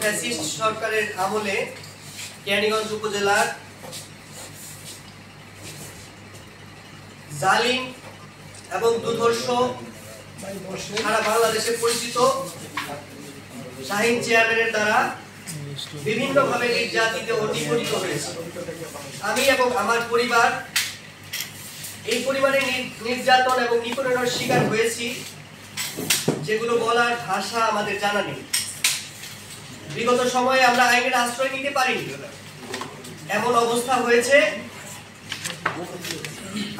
Fascist সরকারের আমলে কেরানীগঞ্জ উপজেলার জালিম এবং দুর্ধর্ষ সারা বাংলাদেশে পরিচিত শাহীন চেয়ারম্যানের দ্বারা বিভিন্নভাবে নির্যাতিত ও নিপীড়িত হয়েছে। আমি এবং আমার পরিবার এই পরিবারের নির্যাতন এবং নিপীড়নের শিকার হয়েছি, যেগুলো বলার ভাষা আমাদের জানা নেই। বিগত সময়ে আমরা আইনের আশ্রয় নিতে পারিনি, এমন অবস্থা হয়েছে।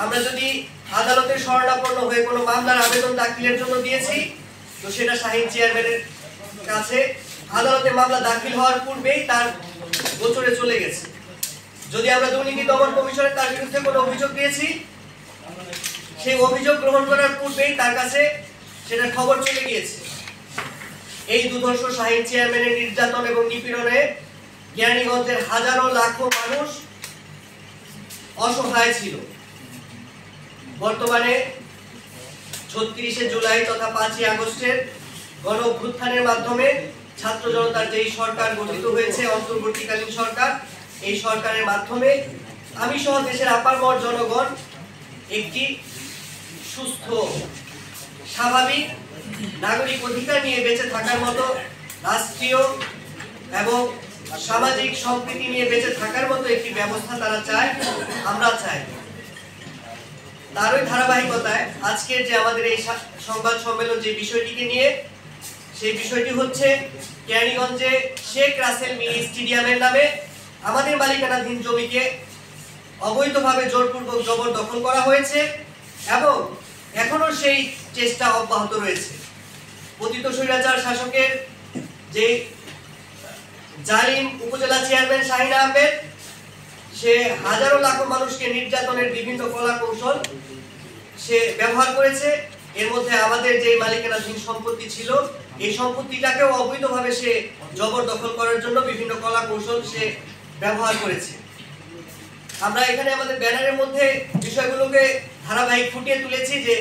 আমরা যদি আদালতের শরণাপন্ন হয়ে কোনো মামলার আবেদন দাখিলের জন্য দিয়েছি, তো সেটা শাহীন চেয়ারম্যানের কাছে আদালতে মামলা দাখিল হওয়ার পূর্বেই তার গোচরে চলে গেছে। যদি আমরা দুর্নীতি দমন কমিশনের তার বিরুদ্ধে কোনো অভিযোগ দিয়েছি, সেই অভিযোগ গ্রহণ করার পূর্বেই তার কাছে সেটার খবর চলে গিয়েছে। এই দুর্ধর্ষ শাহীন চেয়ারম্যানের নির্যাতন এবং নিপীড়নে কেরানীগঞ্জের হাজারো লাখো মানুষ অসহায় ছিল। বর্তমানে ৩৬শে জুলাই তথা ৫ই আগস্টের গণ অভ্যুত্থানের মাধ্যমে ছাত্র জনতার যেই সরকার গঠিত হয়েছে, অন্তর্বর্তীকালীন সরকার, এই সরকারের মাধ্যমে আমি সহ দেশের আপামর জনগণ একটি সুস্থ স্বাভাবিক নাগরিক অধিকার নিয়ে বেঁচে থাকার মতো, রাষ্ট্রীয় এবং সামাজিক সম্প্রীতি নিয়ে বেঁচে থাকার মতো একটি ব্যবস্থা তারা চায়, আমরা চাই। তারই ধারাবাহিকতায় আজকের যে আমাদের এই সংবাদ সম্মেলন যে বিষয়টিকে নিয়ে, সেই বিষয়টি হচ্ছে কেরানীগঞ্জে শেখ রাসেল মিনি স্টেডিয়ামের নামে আমাদের মালিকানাধীন জমিকে অবৈধভাবে জোরপূর্বক জবরদখল করা হয়েছে এবং এখনো সেই চেষ্টা অব্যাহত রয়েছে। পতিত স্বৈরাচার শাসকের যে জালিম উপজেলা চেয়ারম্যান শাহীন আহমেদ, সে হাজারো লাখো মানুষকে নির্যাতনের বিভিন্ন কলা কৌশল সে ব্যবহার করেছে। এর মধ্যে আমাদের যে মালিকানাধীন সম্পত্তি ছিল, এই সম্পত্তিটাকেও অবৈধভাবে সে জবরদখল করার জন্য বিভিন্ন কলা কৌশল সে ব্যবহার করেছে। আমরা এখানে আমাদের ব্যানারের মধ্যে বিষয়গুলোকে ধারাবাহিক ফুটিয়ে তুলেছি যে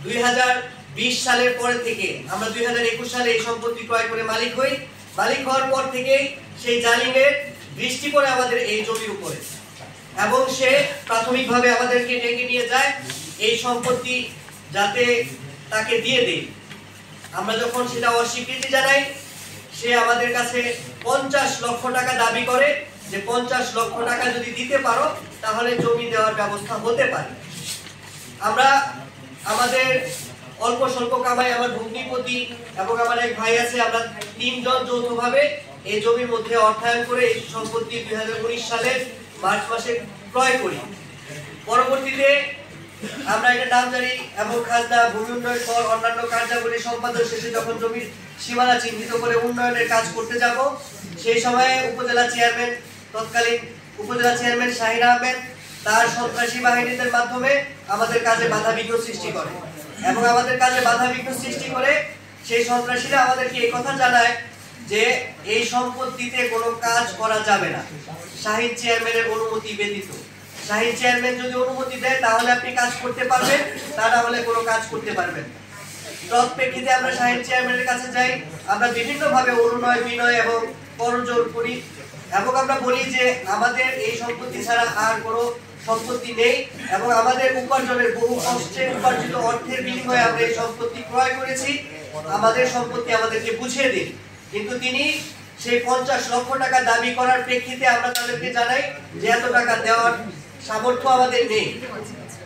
2020 সালের পরে থেকে আমরা 2021 সালে এই সম্পত্তি ক্রয় করে মালিক হই। মালিক হওয়ার পর থেকেই সেই জালিমের দৃষ্টি পড়ে আমাদের এই জমির উপরে এবং সে প্রাথমিকভাবে আমাদেরকে ডেকে নিয়ে যায় এই সম্পত্তি যাতে তাকে দিয়ে দেয়। আমরা যখন সেটা অস্বীকৃতি জানাই, সে আমাদের কাছে 50 লক্ষ টাকা দাবি করে যে 50 লক্ষ টাকা যদি দিতে পারো তাহলে জমি দেওয়ার ব্যবস্থা হতে পারে। আমরা আমাদের অল্প স্বল্প কামাই, আমার ভগ্নিপতি এবং আমার এক ভাই আছে, আমরা 3 জন যৌথভাবে এই জমির মধ্যে অর্থায়ন করে এই সম্পত্তি 2019 সালের মার্চ মাসে ক্রয় করি। পরবর্তীতে আমরা এটা নামজারি এবং খাজনা, ভূমি উন্নয়ন কর, অন্যান্য কার্যাবলী সম্পাদন শেষে যখন জমির সীমানা চিহ্নিত করে উন্নয়নের কাজ করতে যাব, সেই সময়ে উপজেলা চেয়ারম্যান, তৎকালীন উপজেলা চেয়ারম্যান শাহীন আহমেদ তার সন্ত্রাসী বাহিনীদের মাধ্যমে আমাদের কাজে বাধাবিঘ্ন সৃষ্টি করে এবং আমাদের কাজে বাধাবিঘ্ন সৃষ্টি করে সেই সন্ত্রাসীরা আমাদেরকে এই কথা জানায় যে এই সম্পত্তিতে কোনো কাজ করা যাবে না শাহীন চেয়ারম্যানের অনুমতি ব্যতীত। শাহীন চেয়ারম্যান যদি অনুমতি দেয় তাহলে আপনি কাজ করতে পারবেন, তা না হলে কোনো কাজ করতে পারবেন। তৎপ্রেক্ষিতে আমরা শাহীন চেয়ারম্যানের কাছে যাই, আমরা বিভিন্নভাবে অনুনয় বিনয় এবং করজোর করি এবং আমরা বলি যে আমাদের এই সম্পত্তি ছাড়া আর কোনো সম্পত্তি নেই এবং আমাদের উপার্জনের বহু কষ্টে উপার্জিত অর্থের বিনিময়ে আমরা এই সম্পত্তি ক্রয় করেছি, আমাদের সম্পত্তি আমাদেরকে বুঝিয়ে দিন। কিন্তু তিনি সেই 50 লক্ষ টাকা দাবি করার প্রেক্ষিতে আমরা তাদেরকে জানাই যে এত টাকা দেওয়ার সামর্থ্য আমাদের নেই।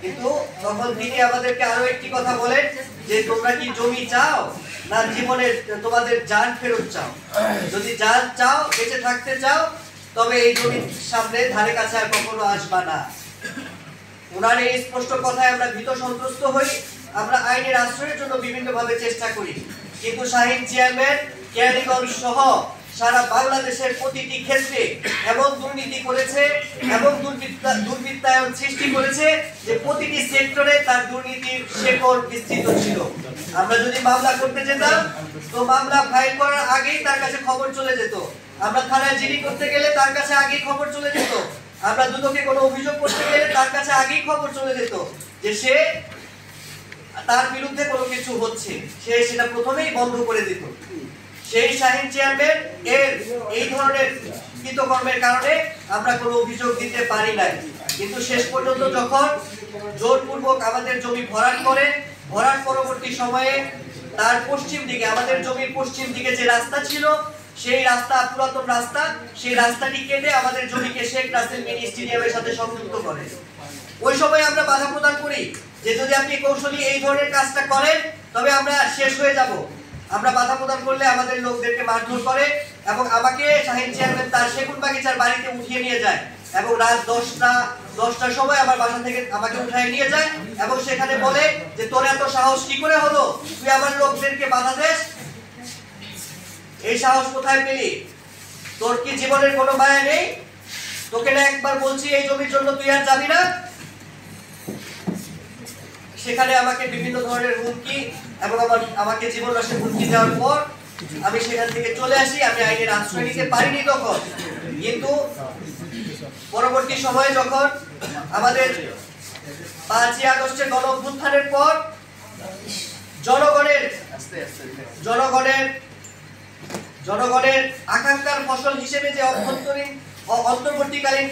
কিন্তু তখন তিনি আমাদেরকে আরো একটি কথা বলেন যে তোমরা কি জমি চাও না জীবনের তোমাদের জান ফেরত চাও? যদি জান চাও, বেঁচে থাকতে চাও, তবে এই জমির সামনে ধারে কাছে আর কখনো আসবা না। ওনার এই স্পষ্ট কথায় আমরা ভীত সন্ত্রস্ত হই। আমরা আইনের আশ্রয়ের জন্য বিভিন্নভাবে চেষ্টা করি, কিন্তু শাহীন চেয়ারম্যান কেরানীগঞ্জ সহ সারা বাংলাদেশের প্রতিটি ক্ষেত্রে এমন দুর্নীতি করেছে এবং দুর্বৃত্তায়ন সৃষ্টি করেছে যে প্রতিটি সেক্টরে তার দুর্নীতির শেকড় বিস্তৃত ছিল। আমরা যদি মামলা করতে যেতাম তো মামলা ফাইল করার আগেই তার কাছে খবর চলে যেত। আমরা থানায় জিডি করতে গেলে তার কাছে আগেই খবর চলে যেত। আমরা দুদকে কোনো অভিযোগ করতে গেলে তার কাছে আগেই খবর চলে যেত যে সে তার বিরুদ্ধে কোনো কিছু হচ্ছে, সে সেটা প্রথমেই বন্ধ করে দিত। সেই শাহীন চেয়ারম্যান এর এই ধরনের কৃতকর্মের কারণে আমরা কোনো অভিযোগ দিতে পারি নাই। কিন্তু শেষ পর্যন্ত যখন জোরপূর্বক আমাদের জমি ভরাট করে, ভরাট পরবর্তী সময়ে তার পশ্চিম দিকে, আমাদের জমির পশ্চিম দিকে যে রাস্তা ছিল, সেই রাস্তা পুরাতন রাস্তা, সেই রাস্তাটি কেটে আমাদের জমিকে শেখ রাসেল মিনি স্টেডিয়ামের সাথে সংযুক্ত করে। ওই সময় আমরা বাধা প্রদান করি যে যদি আপনি কৌশলী এই ধরনের কাজটা করেন তবে আমরা শেষ হয়ে যাব। আমরা বাধা প্রদান করলে আমাদের লোকদেরকে মারধর করে এবং আমাকে শাহীন চেয়ারম্যান তার সেগুন বাগিচার বাড়িতে উঠিয়ে নিয়ে যায় এবং রাত 10টার সময় আমার বাসা থেকে আমাকে উঠায় নিয়ে যায় এবং সেখানে বলে যে তোর এত সাহস কি করে হলো, তুই আমার লোকদেরকে বাধা দেস, এই সাহস কোথায় পেলি, তোর কি জীবনের কোনো মায়া নেই, তোকে না একবার বলছি এই জমির জন্য তুই আর যাবি না। সেখানে আমাকে বিভিন্ন ধরনের হুমকি এবং আমাকে জীবন নাশের হুমকি দেওয়ার পর আমি সেখান থেকে চলে আসি। আমি আইনের আশ্রয় নিতে পারিনি তখন, কিন্তু পরবর্তী সময়ে যখন আমাদের 5ই আগস্টের গণ অভ্যুত্থানের পর জনগণের আকাঙ্ক্ষার ফসল হিসেবে যে অন্তর্বর্তীকালীন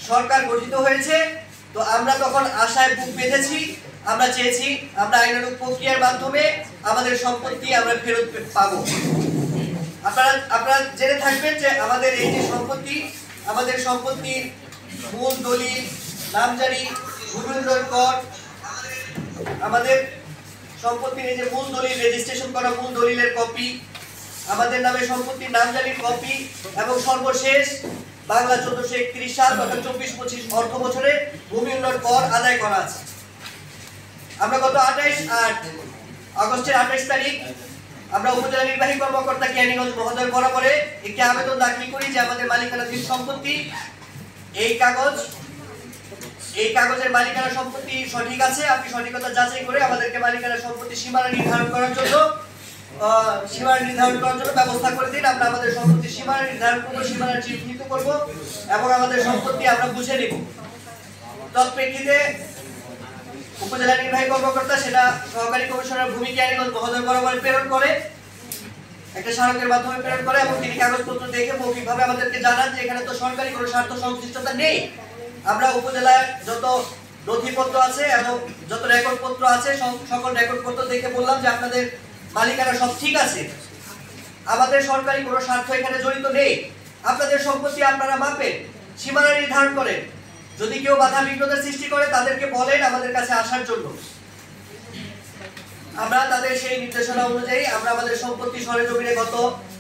সরকার গঠিত হয়েছে, তো আমরা তখন আশায় বুক বেঁধেছি। আমরা চেয়েছি আমরা আইনানুগ প্রক্রিয়ার মাধ্যমে আমাদের সম্পত্তি আমরা ফেরত পাবো। আপনারা জেনে থাকবেন যে আমাদের এই যে সম্পত্তি, আমাদের সম্পত্তির মূল দলিল, নামজারি, ভূমি উন্নয়ন কর, আমাদের সম্পত্তির এই যে মূল দলিল, রেজিস্ট্রেশন করা মূল দলিলের কপি, আমাদের নামে সম্পত্তির নামজারির কপি এবং সর্বশেষ বাংলা 1431 সাল তথা 24-25 অর্থ বছরে ভূমি উন্নয়ন কর আদায় করা আছে। আমরা গত 28 আগস্টের 28 তারিখ আমরা উপজেলা নির্বাহী কর্মকর্তা কেরানীগঞ্জ মহোদয় বরাবরে একটি আবেদন দাখিল করি যে আমাদের মালিকানাধীন সম্পত্তি এই কাগজের মালিকানা সম্পত্তি সঠিক আছে, আপনি সঠিকতা যাচাই করে আমাদেরকে মালিকানা সম্পত্তি সীমানা নির্ধারণ করার জন্য ব্যবস্থা করে দিন। আমরা আমাদের সম্পত্তি সীমানা নির্ধারণ করব, সীমানা চিহ্নিত করব এবং আমাদের সম্পত্তি আমরা বুঝে নিব। তৎপ্রেক্ষিতে উপজেলা নির্বাহী কর্মকর্তা সেটা সহকারী কমিশনার ভূমি কেরানীগঞ্জ মহোদয় বরাবর প্রেরণ করে, একটা স্মারকের মাধ্যমে প্রেরণ করে এবং তিনি কাগজপত্র দেখে মৌখিকভাবে আমাদেরকে জানান যে এখানে তো সরকারি কোনো স্বার্থ সংশ্লিষ্টতা নেই। আমরা উপজেলার যত নথিপত্র আছে এবং যত রেকর্ডপত্র আছে সকল রেকর্ডপত্র দেখে বললাম যে আপনাদের মালিকানা সব ঠিক আছে, আমাদের সরকারি কোনো স্বার্থ এখানে জড়িত নেই, আপনাদের সম্পত্তি আপনারা মাপেন, সীমানা নির্ধারণ করেন, যদি কেউ বাধা বিঘ্নতার সৃষ্টি করে তাদেরকে বলেন আমাদের কাছে আসার জন্য। আমরা তাদের সেই নির্দেশনা অনুযায়ী আমরা আমাদের সম্পত্তি সরেজমিনে গত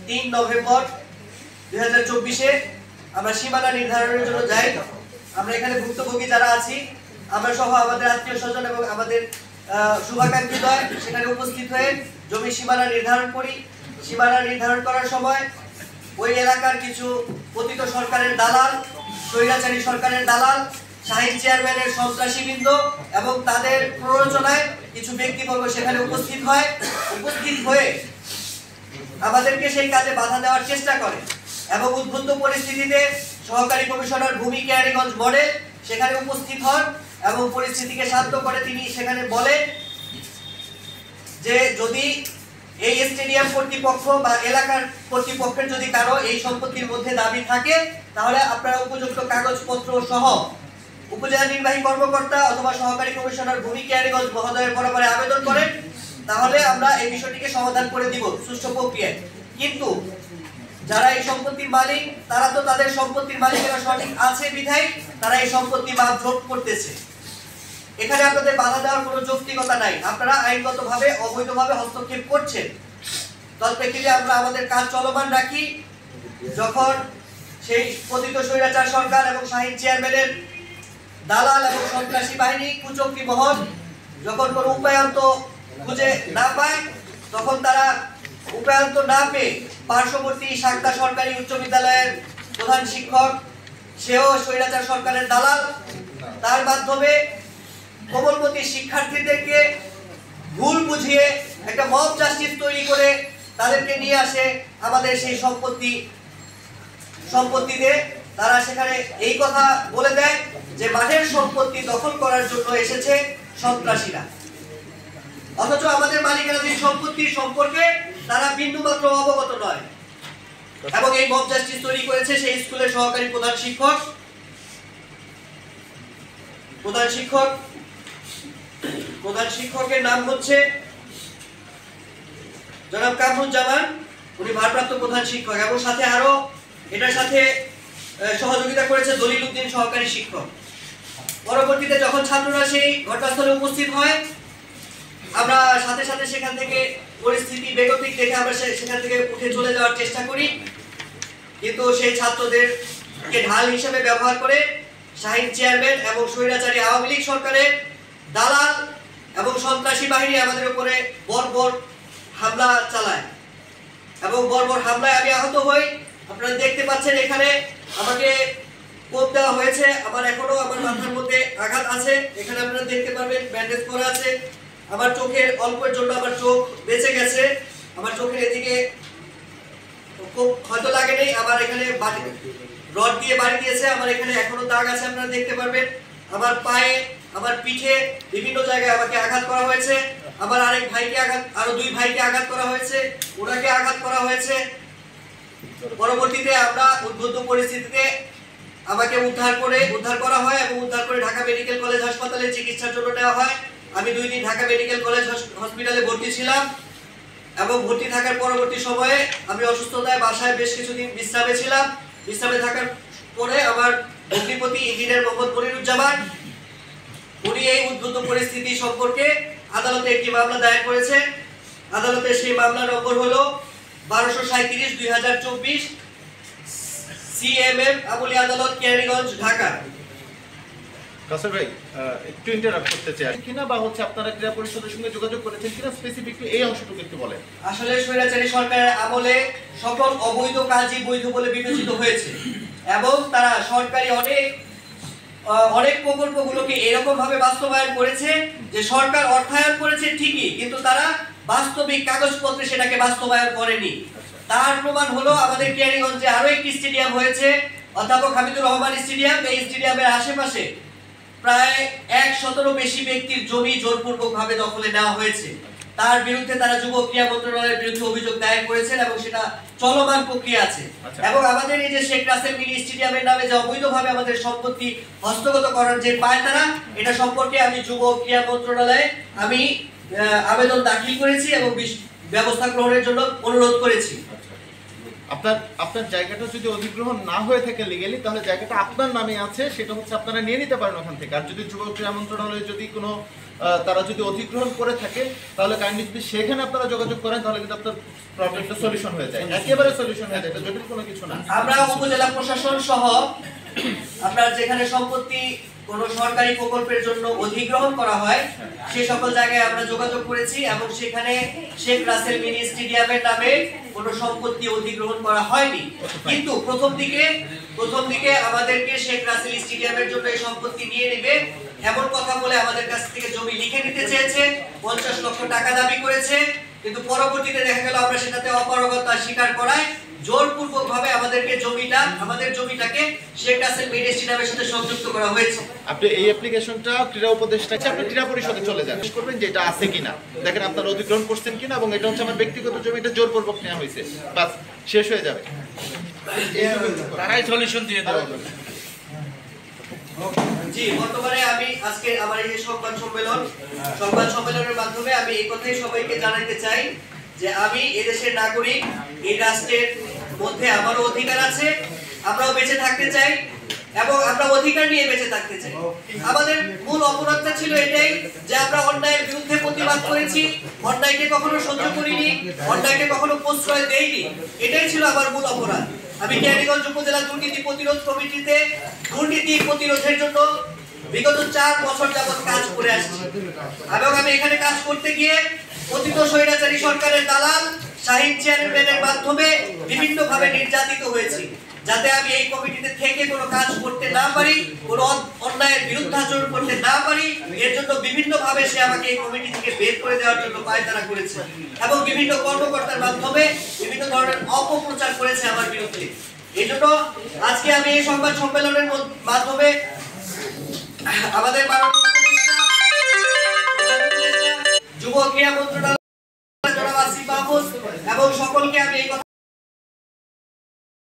3 নভেম্বর 2024-এ আমরা সীমানা নির্ধারণের জন্য যাই। আমরা এখানে ভুক্তভোগী যারা আছি আমরা সহ আমাদের আত্মীয় স্বজন এবং আমাদের শুভাকাঙ্ক্ষীদ্বয় সেখানে উপস্থিত হয়ে জমি সীমানা নির্ধারণ করি। সীমানা নির্ধারণ করার সময় ওই এলাকার কিছু পতিত সরকারের দালাল, স্বৈরাচারী সরকারের দালাল, শাহীন চেয়ারম্যানের সন্ত্রাসীবৃন্দ এবং তাদের প্ররোচনায় কিছু ব্যক্তিবর্গ সেখানে উপস্থিত হয়ে আমাদেরকে সেই কাজে বাধা দেওয়ার চেষ্টা করে এবং উদ্বুদ্ধ পরিস্থিতিতে সহকারী কমিশনার ভূমি কেরানীগঞ্জ মডেল সেখানে উপস্থিত হন এবং পরিস্থিতিকে শান্ত করে তিনি সেখানে বলেন যে যদি এই স্টেডিয়াম কর্তৃপক্ষ বা এলাকার কর্তৃপক্ষের যদি কারো এই সম্পত্তির মধ্যে দাবি থাকে তাহলে আপনারা উপযুক্ত কাগজপত্র সহ উপজেলা নির্বাহী কর্মকর্তা অথবা সহকারী কমিশনার ভূমি কেরানীগঞ্জ মহোদয়ের বরাবরে আবেদন করেন, তাহলে আমরা এই বিষয়টিকে সমাধান করে দিব সুষ্ঠু প্রক্রিয়ায়। কিন্তু যারা এই সম্পত্তির মালিক তারা তো তাদের সম্পত্তির মালিকেরা সঠিক আছে বিধায় তারা এই সম্পত্তি মাপজোপ করতেছে, এখানে আপনাদের বাধা দেওয়ার কোনো যৌক্তিকতা নাই, আপনারা আইনগতভাবে অবৈধভাবে হস্তক্ষেপ করছেন। তৎপ্রেক্ষিতে আমরা আমাদের কাজ চলমান রাখি। যখন সেই পতিত স্বৈরাচার সরকার এবং শাহীন চেয়ারম্যানের দালাল এবং সন্ত্রাসী বাহিনী কুচক্রী মহল যখন কোনো উপায়ন্ত খুঁজে না পায় তখন তারা উপায়ন্ত না পেয়ে পার্শ্ববর্তী সাকদা সরকারি উচ্চ বিদ্যালয়ের প্রধান শিক্ষক, সেও স্বৈরাচার সরকারের দালাল, তার মাধ্যমে কোমলমতি শিক্ষার্থীদেরকে ভুল বুঝিয়ে একটা মব জাস্টিস তৈরি করে তাদেরকে নিয়ে আসে আমাদের সেই সম্পত্তিতে। তারা সেখানে এই কথা বলে দেয় যে মাঠের সম্পত্তি দখল করার জন্য এসেছে সন্ত্রাসীরা, অথচ আমাদের মালিকানাধীন সম্পত্তি সম্পর্কে তারা বিন্দুমাত্র অবগত নয়। এবং এই মব জাস্টিস তৈরি করেছে সেই স্কুলের সহকারী প্রধান শিক্ষকের নাম হচ্ছে জনাব কামরুজ্জামান, উনি ভারপ্রাপ্ত প্রধান শিক্ষক, এবং সাথে আরো এটার সাথে সহযোগিতা করেছে দলিল উদ্দিন সহকারী শিক্ষক। পরবর্তীতে যখন ছাত্ররা সেই ঘটনাস্থলে উপস্থিত হয়, আমরা সাথে সাথে সেখান থেকে পরিস্থিতি বেগতিক দেখে আমরা সেখান থেকে উঠে চলে যাওয়ার চেষ্টা করি, কিন্তু সেই ছাত্রদেরকে ঢাল হিসেবে ব্যবহার করে শাহীন চেয়ারম্যান এবং স্বৈরাচারী আওয়ামী লীগ সরকারের দালাল এবং সন্ত্রাসী বাহিনী আমাদের উপরে বর্বর হামলা চালায়, এবং বর্বর হামলায় আমি আহত হই। আপনারা দেখতে পাচ্ছেন এখানে আমাকে কোপ দেওয়া হয়েছে, আমার এখনো আমার মাথার মধ্যে আঘাত আছে, এখানে আপনারা দেখতে পারবেন ব্যান্ডেজ করা আছে। আমার চোখের অল্পের জন্য আমার চোখ বেঁচে গেছে, আমার চোখের এদিকে খুব হয়তো লাগে নেই, আমার এখানে রড দিয়ে বাড়ি দিয়েছে, আমার এখানে এখনো দাগ আছে আপনারা দেখতে পারবেন। আমার পায়ে, আমার পিঠে বিভিন্ন জায়গায় আমাকে আঘাত করা হয়েছে, আমার আরেক ভাইকে আরো 2 ভাইকে আঘাত করা হয়েছে, ওনাকে আঘাত করা হয়েছে। পরবর্তীতে আমরা উদ্বুদ্ধ পরিস্থিতিতে আমাকে উদ্ধার করা হয় এবং উদ্ধার করে ঢাকা মেডিকেল কলেজ হাসপাতালে চিকিৎসার জন্য নেওয়া হয়। আমি 2 দিন ঢাকা মেডিকেল কলেজ হসপিটালে ভর্তি ছিলাম, এবং ভর্তি থাকার পরবর্তী সময়ে আমি অসুস্থতায় বাসায় বেশ কিছুদিন বিশ্রামে ছিলাম। বিশ্রামে থাকার পরে আমার ভগ্নিপতি ইঞ্জিনিয়ার মোহাম্মদ মনিরুজ্জামান, উনি এই উদ্বুদ্ধ পরিস্থিতি সম্পর্কে আদালতে একটি মামলা দায়ের করেছে। আদালতে সেই মামলার নম্বর হলো 1237/2024 সিএমএম আমলি আদালত কেরানীগঞ্জ, ঢাকা। কাসর ভাই, একটু ইন্টারাপ্ট করতে চাই কিনা, বা হচ্ছে আপনারা ক্রীড়া পরিষদের সঙ্গে যোগাযোগ করেছেন কিনা, স্পেসিফিকলি এই অংশটুকু একটু বলেন। আসলে স্বৈরাচারী সরকারের আমলে সকল অবৈধ কাজই বৈধ বলে বিবেচিত হয়েছে, এবং তারা সরকারি অনেক প্রকল্পগুলোকে এরকম ভাবে বাস্তবায়ন করেছে যে সরকার অর্থায়ন করেছে ঠিকই, কিন্তু তারা বাস্তবিক কাগজপত্রে সেটাকে বাস্তবায়ন করেনি। তার প্রমাণ হলো আমাদের কেরানীগঞ্জে আরো একটি স্টেডিয়াম হয়েছে, অধ্যাপক হামিদুর রহমান স্টেডিয়াম। এই স্টেডিয়ামের আশেপাশে প্রায় 100-র বেশি ব্যক্তির জমি জোরপূর্বক ভাবে দখলে নেওয়া হয়েছে। তার বিরুদ্ধে তারা যুব ক্রীড়া মন্ত্রণালয়ের বিরুদ্ধে অভিযোগ দায়ের করেছেন, এবং সেটা চলমান প্রক্রিয়া আছে। এবং আমাদের এই যে শেখ রাসেল মিনি স্টেডিয়ামের নামে যে অবৈধভাবে আমাদের সম্পত্তি হস্তগত করার যে পায়তারা, এটা সম্পর্কে আমি যুব ক্রীড়া মন্ত্রণালয়ে আমি আবেদন দাখিল করেছি এবং ব্যবস্থা গ্রহণের জন্য অনুরোধ করেছি। আপনার জায়গাটা যদি অধিগ্রহণ না হয়ে থাকে লিগ্যালি, তাহলে জায়গাটা আপনার নামে আছে, সেটা হচ্ছে আপনারা নিয়ে নিতে পারেন ওখান থেকে। আর যদি যুব ক্রীড়া মন্ত্রণালয়ে যদি কোনো তারা যদি অধিগ্রহণ করে থাকে, তাহলে কাইন্ডলি যদি সেখানে আপনারা যোগাযোগ করেন, তাহলে কিন্তু আপনার প্রবলেমটা সলিউশন হয়ে যায়, একেবারে সলিউশন হয়ে যায়, এটা জটিল কোনো কিছু না। আমরা উপজেলা প্রশাসন সহ আপনার যেখানে সম্পত্তি কোনো সরকারি প্রকল্পের জন্য অধিগ্রহণ করা হয় সেই সকল জায়গায় আমরা যোগাযোগ করেছি, এবং সেখানে শেখ রাসেল মিনি স্টেডিয়ামের নামে কোনো সম্পত্তি অধিগ্রহণ করা হয়নি। কিন্তু প্রথম দিকে আমাদেরকে শেখ রাসেল স্টেডিয়ামের জন্য এই সম্পত্তি নিয়ে নেবে এমন কথা বলে আমাদের কাছ থেকে জমি লিখে নিতে চেয়েছে, 50 লক্ষ টাকা দাবি করেছে, কিন্তু পরবর্তীতে দেখা গেল আমরা সেটাতে অপারগতা স্বীকার করায় জোরপূর্বক ভাবে আমাদের জমিটাকে শেখ রাসেল মিনি স্টেডিয়ামের সাথে সংযুক্ত করা হয়েছে। আপনি এই অ্যাপ্লিকেশনটা ক্রীড়া উপদেষ্টা আপনি ক্রীড়া পরিষদে চলে যান, করবেন যে এটা আছে কিনা, দেখেন আপনারা অধিগ্রহণ করছেন কিনা, এবং এটা হচ্ছে আমার ব্যক্তিগত জমি, এটা জোরপূর্বক নেওয়া হয়েছে, বাস শেষ হয়ে যাবে, তারাই সলিউশন দিয়ে দেওয়া হবে। জি, বর্তমানে আমি আজকে আমার এই সংবাদ সম্মেলনের মাধ্যমে আমি এই কথাই সবাইকে জানাতে চাই যে আমি এদেশের নাগরিক, এই রাষ্ট্রের মধ্যে আমারও অধিকার আছে, আমরাও বেঁচে থাকতে চাই এবং আমরা অধিকার নিয়ে বেঁচে থাকতে চাই। আমাদের মূল অপরাধটা ছিল এটাই যে আমরা অন্যায়ের বিরুদ্ধে প্রতিবাদ করেছি, অন্যায়কে কখনো সহ্য করিনি, অন্যায়কে কখনো প্রশ্রয় দেইনি, এটাই ছিল আমার মূল অপরাধ। আমি কেরানীগঞ্জ উপজেলা দুর্নীতি প্রতিরোধ কমিটিতে দুর্নীতি প্রতিরোধের জন্য বিগত 4 বছর যাবত কাজ করে আসছি, এবং আমি এখানে কাজ করতে গিয়ে অতীত স্বৈরাচারী সরকারের দালাল শাহীন চেয়ারম্যানের মাধ্যমে বিভিন্নভাবে নির্যাতিত হয়েছি, যাতে আমি এই কমিটিতে থেকে কোনো কাজ করতে না পারি, কোনো অন্যায়ের বিরুদ্ধাচরণ করতে না পারি, এর জন্য বিভিন্নভাবে সে আমাকে এই কমিটি থেকে বের করে দেওয়ার জন্য পায়তারা করেছে, এবং বিভিন্ন কর্মকর্তার মাধ্যমে বিভিন্ন ধরনের অপপ্রচার করেছে আমার বিরুদ্ধে। এই জন্য আজকে আমি এই সংবাদ সম্মেলনের মাধ্যমে আমাদের মাননীয় উপদেষ্টা যুব ক্রীড়া মন্ত্রণালয় জনাব আসিফ মাহফুজ এবং এবং সকলকে আমি এই কথা